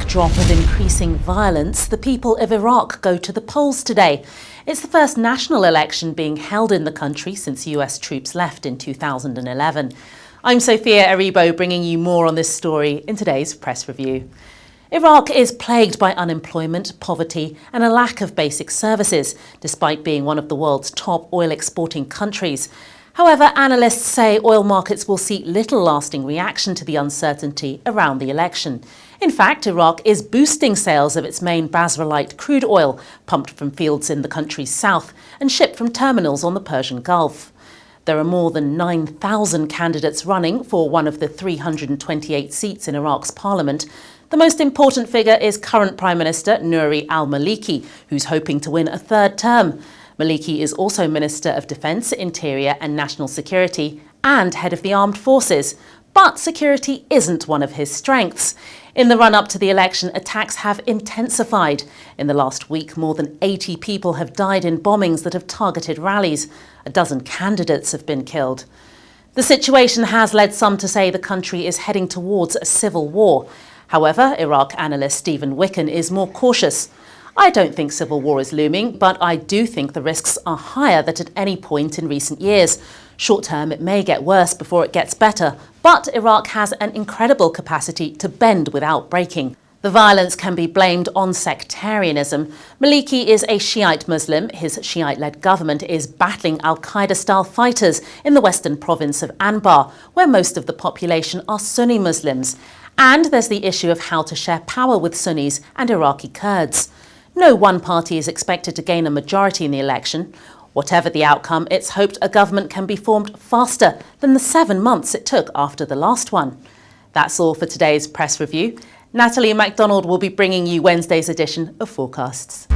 backdrop of increasing violence, the people of Iraq go to the polls today. It's the first national election being held in the country since US troops left in 2011. I'm Sophia Aribo, bringing you more on this story in today's press review. Iraq is plagued by unemployment, poverty and a lack of basic services, despite being one of the world's top oil exporting countries. However, analysts say oil markets will see little lasting reaction to the uncertainty around the election. In fact, Iraq is boosting sales of its main Basralite crude oil, pumped from fields in the country's south and shipped from terminals on the Persian Gulf. There are more than 9,000 candidates running for one of the 328 seats in Iraq's parliament. The most important figure is current Prime Minister Nouri al-Maliki, who's hoping to win a third term. Maliki is also Minister of Defence, Interior and National Security and head of the armed forces. But security isn't one of his strengths. In the run-up to the election, attacks have intensified. In the last week, more than 80 people have died in bombings that have targeted rallies. A dozen candidates have been killed. The situation has led some to say the country is heading towards a civil war. However, Iraq analyst Stephen Wicken is more cautious. I don't think civil war is looming, but I do think the risks are higher than at any point in recent years. Short term, it may get worse before it gets better, but Iraq has an incredible capacity to bend without breaking. The violence can be blamed on sectarianism. Maliki is a Shi'ite Muslim. His Shi'ite-led government is battling al-Qaeda-style fighters in the western province of Anbar, where most of the population are Sunni Muslims. And there's the issue of how to share power with Sunnis and Iraqi Kurds. No one party is expected to gain a majority in the election. Whatever the outcome, it's hoped a government can be formed faster than the 7 months it took after the last one. That's all for today's press review. Natalie MacDonald will be bringing you Wednesday's edition of Forecasts.